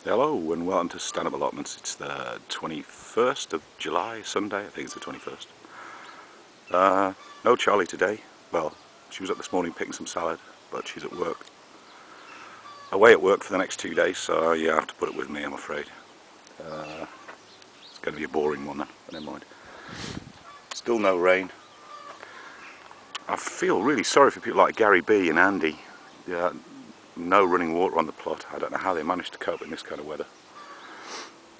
Hello and welcome to Stand Up Allotments. It's the 21st of July, Sunday, I think it's the 21st. No Charlie today. Well, she was up this morning picking some salad, but she's at work. Away at work for the next 2 days, so you have to put it with me, I'm afraid. It's going to be a boring one then, but never mind. Still no rain. I feel really sorry for people like Gary B and Andy. Yeah, no running water on the plot. I don't know how they managed to cope in this kind of weather.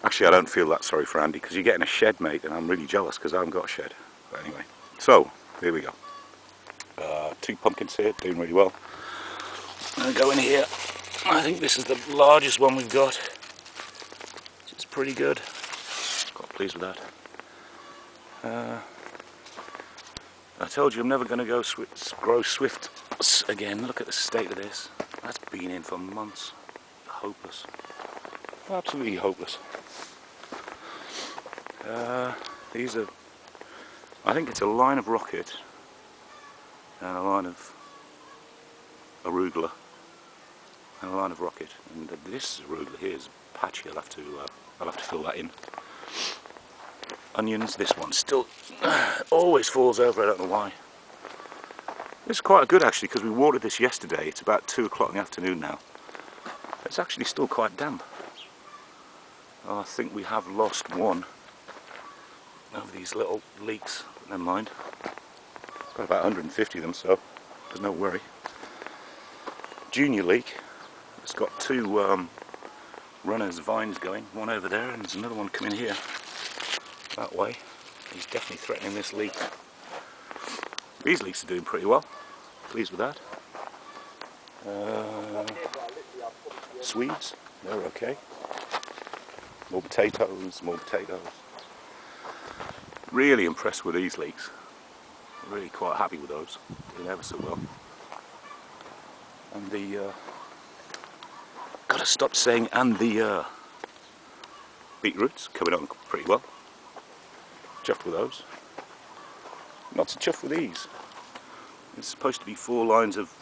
Actually, I don't feel that sorry for Andy because you're getting a shed, mate, and I'm really jealous because I haven't got a shed. But anyway, so here we go. 2 pumpkins here, doing really well. I'm going to go in here. I think this is the largest one we've got. It's pretty good. Quite pleased with that. I told you I'm never going to grow swift again. Look at the state of this. That's been in for months. Hopeless. Absolutely hopeless. These are, I think it's a line of rocket and a line of arugula and a line of rocket. And this arugula here is patchy. I'll have to fill that in. Onions. This one still always falls over. I don't know why. It's quite good actually because we watered this yesterday. It's about 2 o'clock in the afternoon now. It's actually still quite damp. I think we have lost one of these little leeks. But never mind. Got about 150 of them, so there's no worry. Junior leek. It's got 2 runners vines going. One over there, and there's another one coming here. That way. He's definitely threatening this leek. These leeks are doing pretty well. Pleased with that. Swedes, they're okay. More potatoes, more potatoes. Really impressed with these leeks. Really quite happy with those. Doing ever so well. And the gotta stop saying and the beetroots coming on pretty well. Chuffed with those. Not so chuffed with these. It's supposed to be 4 lines of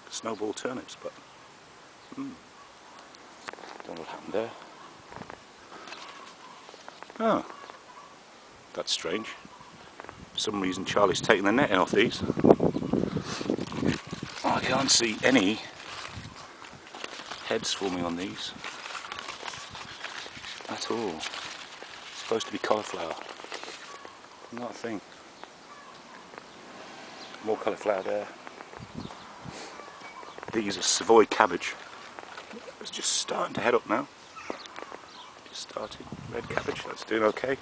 snowball turnips, but don't know what happened there. Oh, that's strange. For some reason Charlie's taking the netting off these. I can't see any heads forming on these at all. It's supposed to be cauliflower. Not a thing. More cauliflower there. These are Savoy cabbage. It's just starting to head up now. Just starting. Red cabbage, that's doing okay.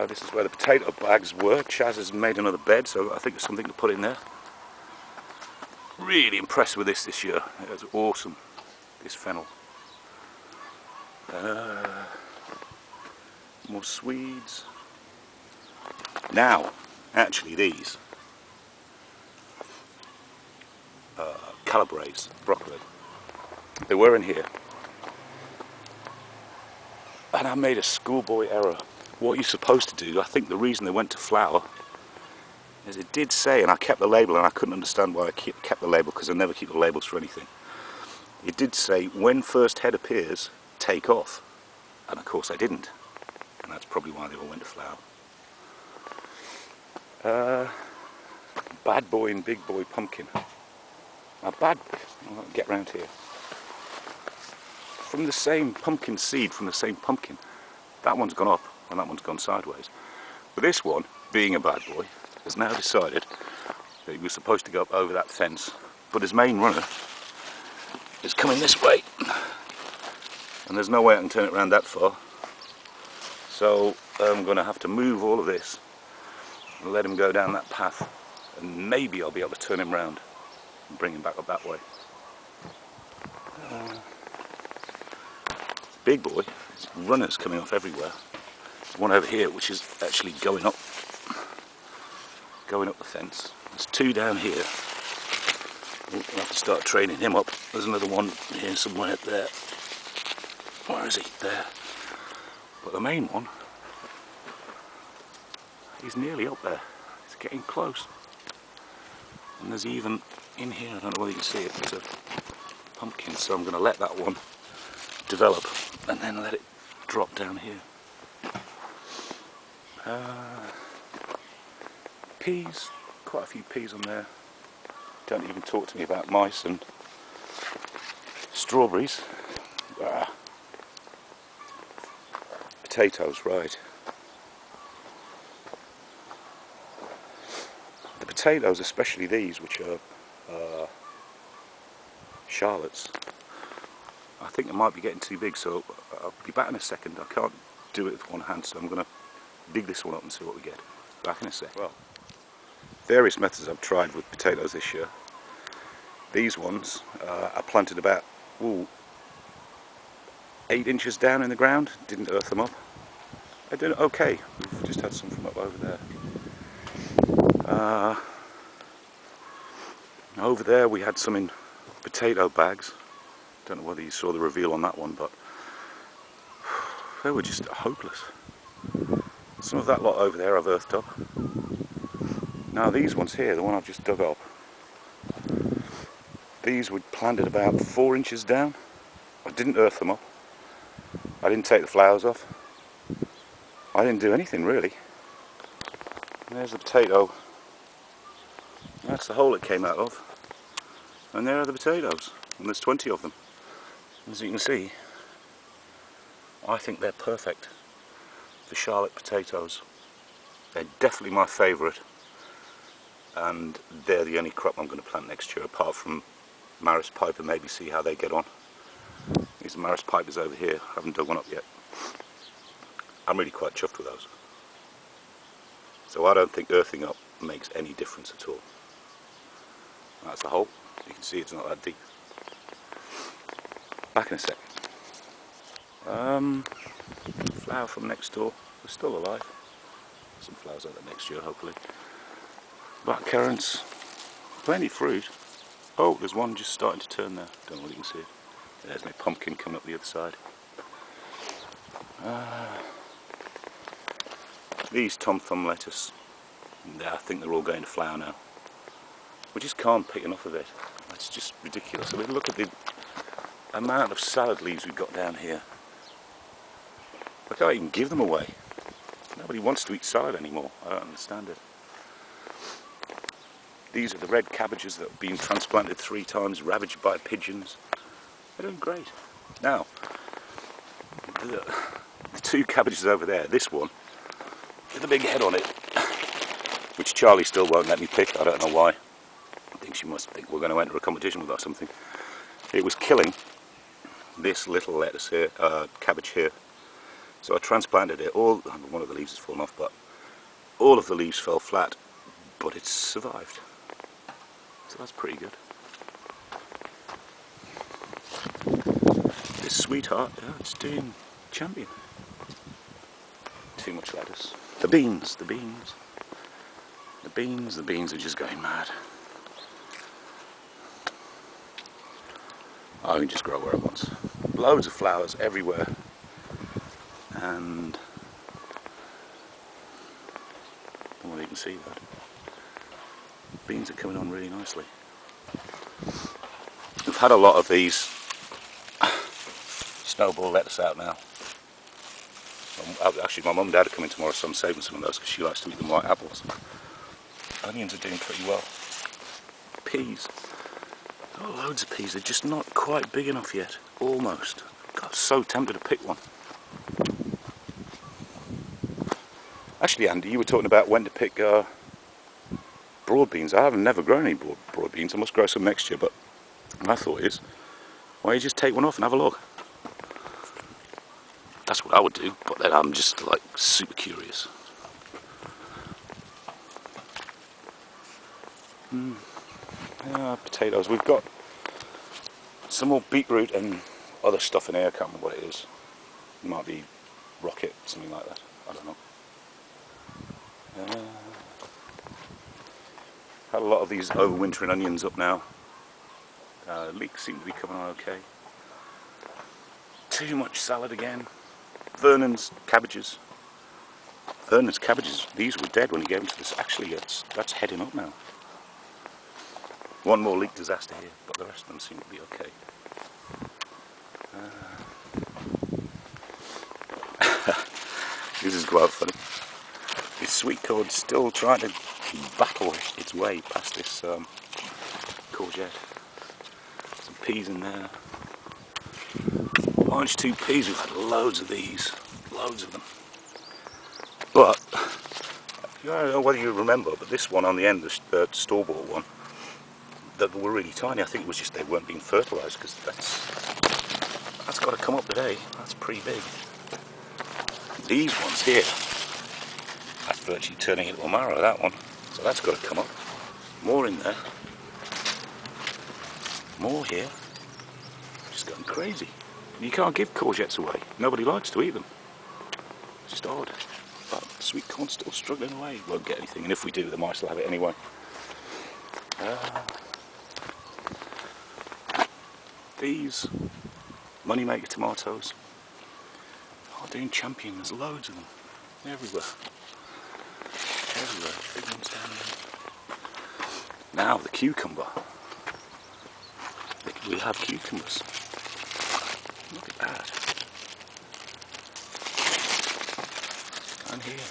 This is where the potato bags were. Chaz has made another bed, so I think there's something to put in there. Really impressed with this year. It was awesome, this fennel. More Swedes. Now, actually these calabres, broccoli, they were in here, and I made a schoolboy error. What you're supposed to do, I think the reason they went to flower is it did say, and I kept the label, and I couldn't understand why I kept the label because I never keep the labels for anything. It did say when first head appears, take off, and of course I didn't, and that's probably why they all went to flower. Bad boy and big boy pumpkin. Now bad boy, I'll get round here. From the same pumpkin seed, from the same pumpkin, that one's gone up and that one's gone sideways. But this one, being a bad boy, has now decided that he was supposed to go up over that fence, but his main runner is coming this way. And there's no way I can turn it around that far. So I'm going to have to move all of this and let him go down that path, and maybe I'll be able to turn him round and bring him back up that way. Big boy, there's runners coming off everywhere. There's one over here which is actually going up the fence. There's 2 down here. We'll have to start training him up. There's another one here somewhere there. Where is he? There. But the main one, he's nearly up there. It's getting close. And there's even in here, I don't know whether you can see it, there's pumpkins, so I'm going to let that one develop and then let it drop down here. Peas, quite a few peas on there. Don't even talk to me about mice and strawberries. Potatoes, right. The potatoes, especially these, which are Charlottes, I think they might be getting too big, so I'll be back in a second. I can't do it with one hand, so I'm going to dig this one up and see what we get. Back in a sec. Well, various methods I've tried with potatoes this year. These ones I planted about 8 inches down in the ground, didn't earth them up. They're doing okay. We've just had some from up over there. Over there we had some in potato bags. Don't know whether you saw the reveal on that one, but they were just hopeless. Some of that lot over there I've earthed up. Now these ones here, the one I've just dug up, these were planted about 4 inches down. I didn't earth them up. I didn't take the flowers off. I didn't do anything really. And there's the potato. That's the hole it came out of. And there are the potatoes. And there's 20 of them. As you can see, I think they're perfect for Charlotte potatoes. They're definitely my favourite. And they're the only crop I'm going to plant next year, apart from Maris Piper. Maybe see how they get on. These are Maris Pipers over here. I haven't dug one up yet. I'm really quite chuffed with those. So I don't think earthing up makes any difference at all. That's the hole. You can see it's not that deep. Back in a sec. Flower from next door. They're still alive. Some flowers out there next year, hopefully. Black currants. Plenty of fruit. Oh, there's one just starting to turn there. Don't know whether you can see it. There's my pumpkin coming up the other side. These Tom Thumb lettuce. I think they're all going to flower now. We just can't pick enough of it. It's just ridiculous. I mean, look at the amount of salad leaves we've got down here. I can't even give them away. Nobody wants to eat salad anymore. I don't understand it. These are the red cabbages that have been transplanted 3 times, ravaged by pigeons. They're doing great. Now, the 2 cabbages over there, this one, with a big head on it, which Charlie still won't let me pick, I don't know why. I think she must think we're going to enter a competition with or something. It was killing this little lettuce here, cabbage here. So I transplanted it. One of the leaves has fallen off, but all of the leaves fell flat, but it's survived. So that's pretty good. This sweetheart, it's doing champion. Too much lettuce. The beans. The beans are just going mad. I can just grow where I want. Loads of flowers everywhere. And I don't know whether you can see that. Beans are coming on really nicely. We've had a lot of these snowball lettuce out now. Actually, my mum and dad are coming tomorrow, so I'm saving some of those because she likes to eat them like apples. Onions are doing pretty well. Peas. Oh, loads of peas. They're just not quite big enough yet. Almost. God, so tempted to pick one. Actually, Andy, you were talking about when to pick broad beans. I haven't never grown any broad beans. I must grow some next year, but my thought is, why don't you just take one off and have a look? That's what I would do, but then I'm just like super curious. Potatoes. We've got some more beetroot and other stuff in here. I can't remember what it is. It might be rocket, something like that. I don't know. Had a lot of these overwintering onions up now. Leeks seem to be coming on okay. Too much salad again. Vernon's cabbages. Vernon's cabbages, these were dead when he gave them to this. Actually, that's heading up now. One more leek disaster here, but the rest of them seem to be okay. This is quite funny. This sweet cord's still trying to battle its way past this courgette. Some peas in there. Orange 2 peas, we've had loads of these. Loads of them. But, I don't know whether you remember, but this one on the end, the store-bought one, that were really tiny, I think it was just they weren't being fertilised, because that's got to come up today. That's pretty big. These ones here, that's virtually turning into a marrow, that one. So that's got to come up. More in there. More here. Just going crazy. You can't give courgettes away. Nobody likes to eat them. It's just odd. But sweet corn's still struggling away. Won't get anything, and if we do, the mice will have it anyway. These moneymaker tomatoes are doing champion. There's loads of them everywhere. Everywhere. Big ones down there. Now the cucumber. We have cucumbers. Look at that. And here.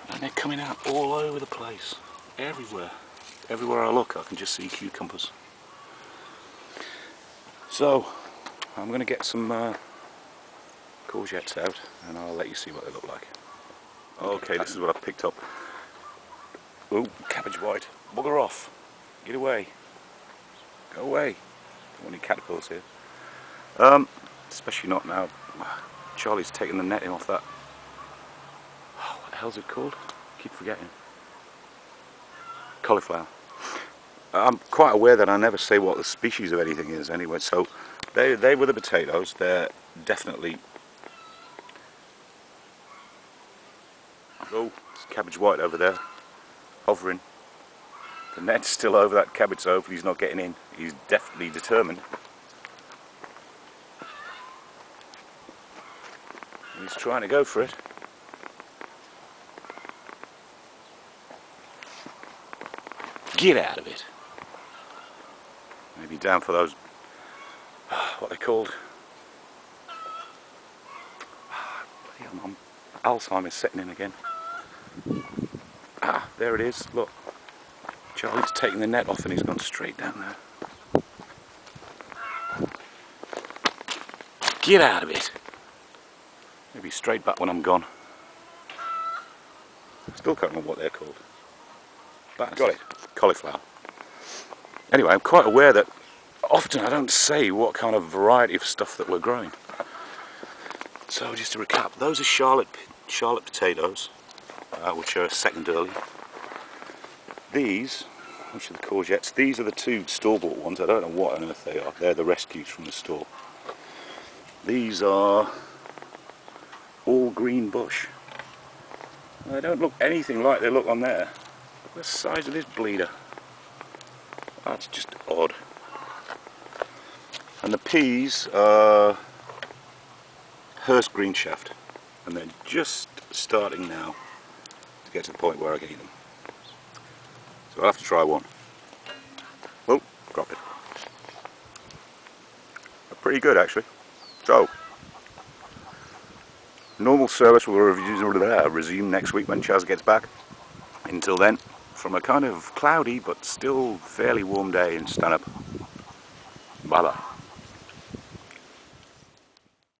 And they're coming out all over the place. Everywhere. Everywhere I look I can just see cucumbers. So I'm going to get some courgettes out and I'll let you see what they look like. Okay, this is what I picked up. Oh, cabbage white. Bugger off. Get away. Go away. Don't want any caterpillars here. Especially not now. Charlie's taking the netting off that. Oh, what the hell's it called? I keep forgetting. Cauliflower. I'm quite aware that I never say what the species of anything is anyway, so they were the potatoes. They're definitely... Oh, there's cabbage white over there, hovering. The net's still over that cabbage, so hopefully he's not getting in. He's definitely determined. He's trying to go for it. Get out of it. Maybe down for those, what they're called. Alzheimer's setting in again. Ah, there it is, look. Charlie's taking the net off and he's gone straight down there. Get out of it. Maybe straight back when I'm gone. Still can't remember what they're called. But got it. Cauliflower. Anyway, I'm quite aware that often I don't say what kind of variety of stuff that we're growing. So just to recap, those are Charlotte potatoes, which are second early. These, which are the courgettes, these are the 2 store-bought ones. I don't know what on earth they are. They're the rescues from the store. These are all green bush. They don't look anything like they look on there. Look at the size of this bleeder. That's just odd. And the peas are Hurst green shaft, and they're just starting now to get to the point where I can eat them. So I'll have to try one. Oh, drop it. They're pretty good actually. So, normal service will resume next week when Chaz gets back. Until then, from a kind of cloudy but still fairly warm day in Stanhope. Bye bye.